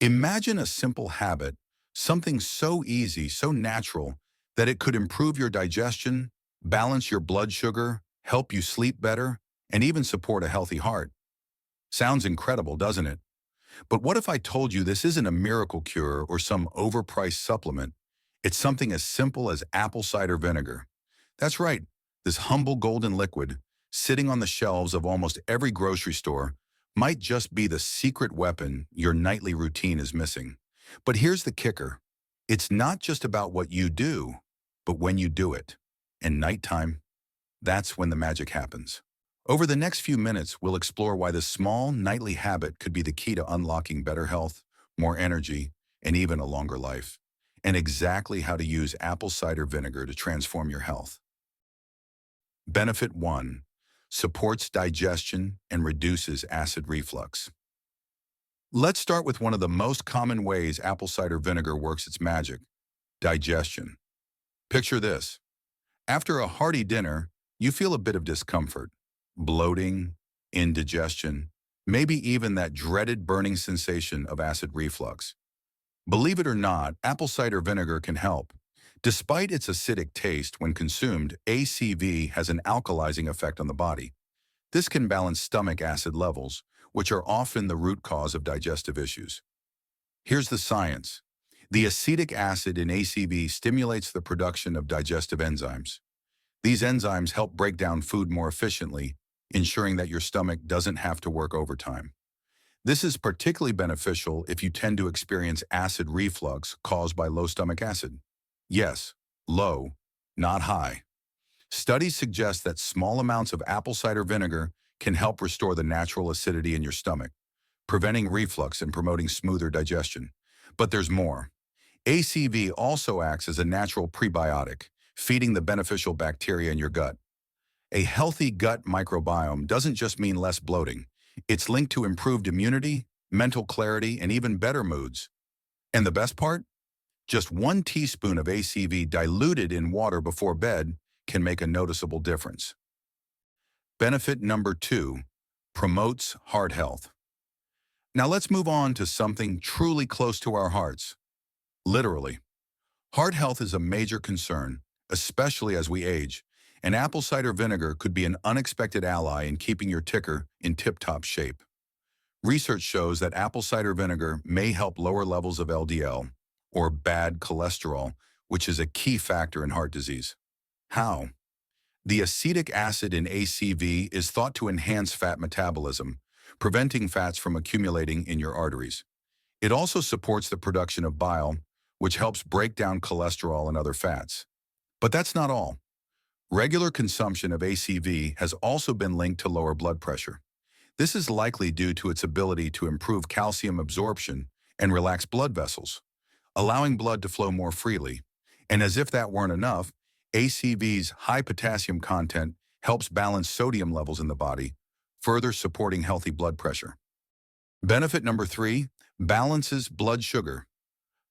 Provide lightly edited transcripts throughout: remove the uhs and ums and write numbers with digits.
Imagine a simple habit, something so easy, so natural, that it could improve your digestion, balance your blood sugar, help you sleep better, and even support a healthy heart. Sounds incredible, doesn't it? But what if I told you this isn't a miracle cure or some overpriced supplement? It's something as simple as apple cider vinegar. That's right, this humble golden liquid, sitting on the shelves of almost every grocery store, might just be the secret weapon your nightly routine is missing. But here's the kicker. It's not just about what you do, but when you do it. And nighttime, that's when the magic happens. Over the next few minutes, we'll explore why this small, nightly habit could be the key to unlocking better health, more energy, and even a longer life, and exactly how to use apple cider vinegar to transform your health. Benefit 1. Supports digestion and reduces acid reflux. Let's start with one of the most common ways apple cider vinegar works its magic: digestion. Picture this. After a hearty dinner, you feel a bit of discomfort, bloating, indigestion, maybe even that dreaded burning sensation of acid reflux. Believe it or not, apple cider vinegar can help. Despite its acidic taste, when consumed, ACV has an alkalizing effect on the body. This can balance stomach acid levels, which are often the root cause of digestive issues. Here's the science. The acetic acid in ACV stimulates the production of digestive enzymes. These enzymes help break down food more efficiently, ensuring that your stomach doesn't have to work overtime. This is particularly beneficial if you tend to experience acid reflux caused by low stomach acid. Yes, low, not high. Studies suggest that small amounts of apple cider vinegar can help restore the natural acidity in your stomach, preventing reflux and promoting smoother digestion. But there's more. ACV also acts as a natural prebiotic, feeding the beneficial bacteria in your gut. A healthy gut microbiome doesn't just mean less bloating. It's linked to improved immunity, mental clarity, and even better moods. And the best part? Just 1 teaspoon of ACV diluted in water before bed can make a noticeable difference. Benefit number 2, promotes heart health. Now let's move on to something truly close to our hearts. Literally. Heart health is a major concern, especially as we age, and apple cider vinegar could be an unexpected ally in keeping your ticker in tip-top shape. Research shows that apple cider vinegar may help lower levels of LDL, or bad cholesterol, which is a key factor in heart disease. How? The acetic acid in ACV is thought to enhance fat metabolism, preventing fats from accumulating in your arteries. It also supports the production of bile, which helps break down cholesterol and other fats. But that's not all. Regular consumption of ACV has also been linked to lower blood pressure. This is likely due to its ability to improve calcium absorption and relax blood vessels, allowing blood to flow more freely. And as if that weren't enough, ACV's high potassium content helps balance sodium levels in the body, further supporting healthy blood pressure. Benefit number 3, balances blood sugar.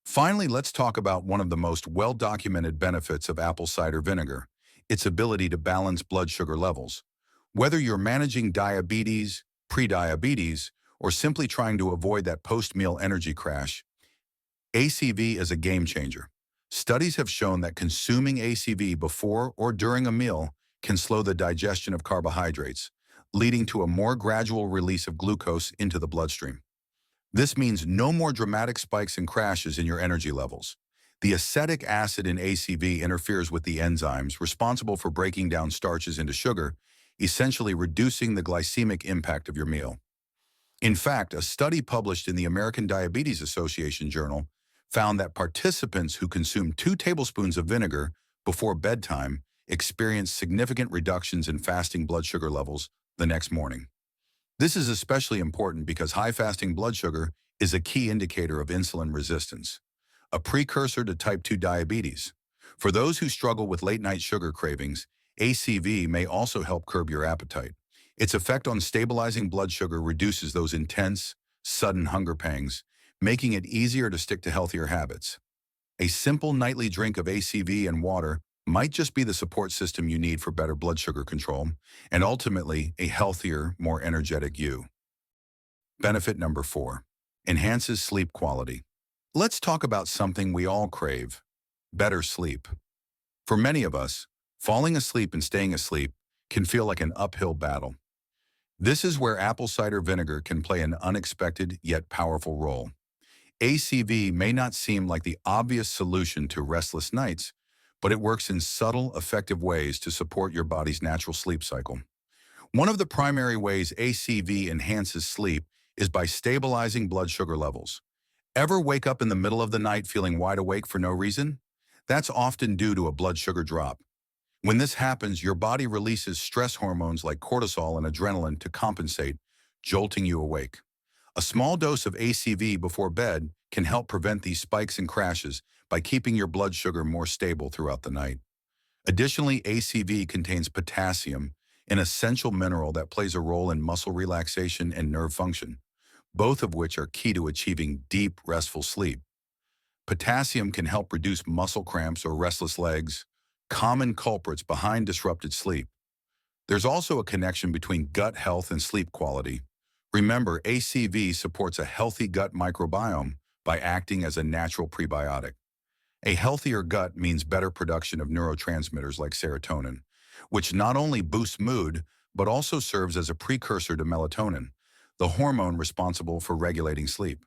Finally, let's talk about one of the most well-documented benefits of apple cider vinegar: its ability to balance blood sugar levels. Whether you're managing diabetes, prediabetes, or simply trying to avoid that post-meal energy crash, ACV is a game changer. Studies have shown that consuming ACV before or during a meal can slow the digestion of carbohydrates, leading to a more gradual release of glucose into the bloodstream. This means no more dramatic spikes and crashes in your energy levels. The acetic acid in ACV interferes with the enzymes responsible for breaking down starches into sugar, essentially reducing the glycemic impact of your meal. In fact, a study published in the American Diabetes Association journal found that participants who consumed 2 tablespoons of vinegar before bedtime experienced significant reductions in fasting blood sugar levels the next morning. This is especially important because high fasting blood sugar is a key indicator of insulin resistance, a precursor to type 2 diabetes. For those who struggle with late-night sugar cravings, ACV may also help curb your appetite. Its effect on stabilizing blood sugar reduces those intense, sudden hunger pangs, making it easier to stick to healthier habits. A simple nightly drink of ACV and water might just be the support system you need for better blood sugar control, and ultimately a healthier, more energetic you. Benefit number 4, enhances sleep quality. Let's talk about something we all crave: better sleep. For many of us, falling asleep and staying asleep can feel like an uphill battle. This is where apple cider vinegar can play an unexpected yet powerful role. ACV may not seem like the obvious solution to restless nights, but it works in subtle, effective ways to support your body's natural sleep cycle. One of the primary ways ACV enhances sleep is by stabilizing blood sugar levels. Ever wake up in the middle of the night feeling wide awake for no reason? That's often due to a blood sugar drop. When this happens, your body releases stress hormones like cortisol and adrenaline to compensate, jolting you awake. A small dose of ACV before bed can help prevent these spikes and crashes by keeping your blood sugar more stable throughout the night. Additionally, ACV contains potassium, an essential mineral that plays a role in muscle relaxation and nerve function, both of which are key to achieving deep, restful sleep. Potassium can help reduce muscle cramps or restless legs, common culprits behind disrupted sleep. There's also a connection between gut health and sleep quality. Remember, ACV supports a healthy gut microbiome by acting as a natural prebiotic. A healthier gut means better production of neurotransmitters like serotonin, which not only boosts mood, but also serves as a precursor to melatonin, the hormone responsible for regulating sleep.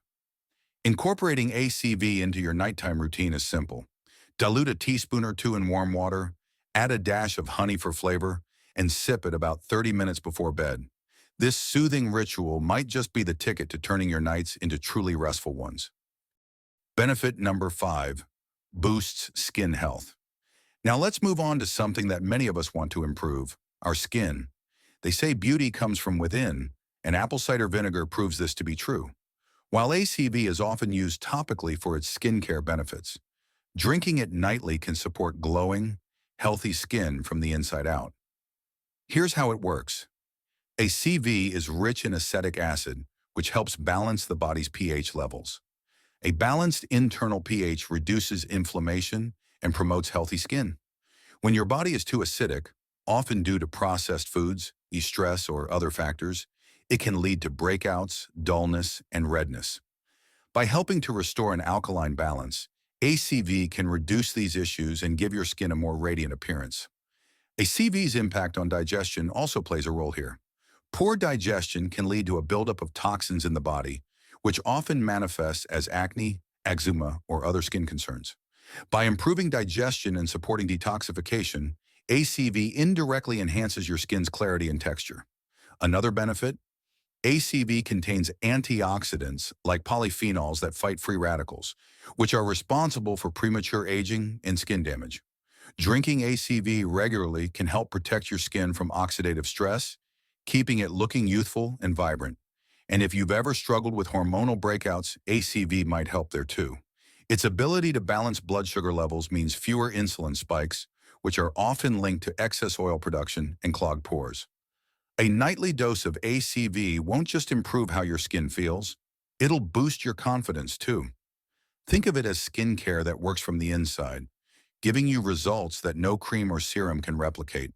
Incorporating ACV into your nighttime routine is simple. Dilute a teaspoon or two in warm water, add a dash of honey for flavor, and sip it about 30 minutes before bed. This soothing ritual might just be the ticket to turning your nights into truly restful ones. Benefit number 5, boosts skin health. Now let's move on to something that many of us want to improve: our skin. They say beauty comes from within, and apple cider vinegar proves this to be true. While ACV is often used topically for its skincare benefits, drinking it nightly can support glowing, healthy skin from the inside out. Here's how it works. ACV is rich in acetic acid, which helps balance the body's pH levels. A balanced internal pH reduces inflammation and promotes healthy skin. When your body is too acidic, often due to processed foods, stress, or other factors, it can lead to breakouts, dullness, and redness. By helping to restore an alkaline balance, ACV can reduce these issues and give your skin a more radiant appearance. ACV's impact on digestion also plays a role here. Poor digestion can lead to a buildup of toxins in the body, which often manifests as acne, eczema, or other skin concerns. By improving digestion and supporting detoxification, ACV indirectly enhances your skin's clarity and texture. Another benefit: ACV contains antioxidants like polyphenols that fight free radicals, which are responsible for premature aging and skin damage. Drinking ACV regularly can help protect your skin from oxidative stress, keeping it looking youthful and vibrant. And if you've ever struggled with hormonal breakouts, ACV might help there too. Its ability to balance blood sugar levels means fewer insulin spikes, which are often linked to excess oil production and clogged pores. A nightly dose of ACV won't just improve how your skin feels, it'll boost your confidence too. Think of it as skincare that works from the inside, giving you results that no cream or serum can replicate.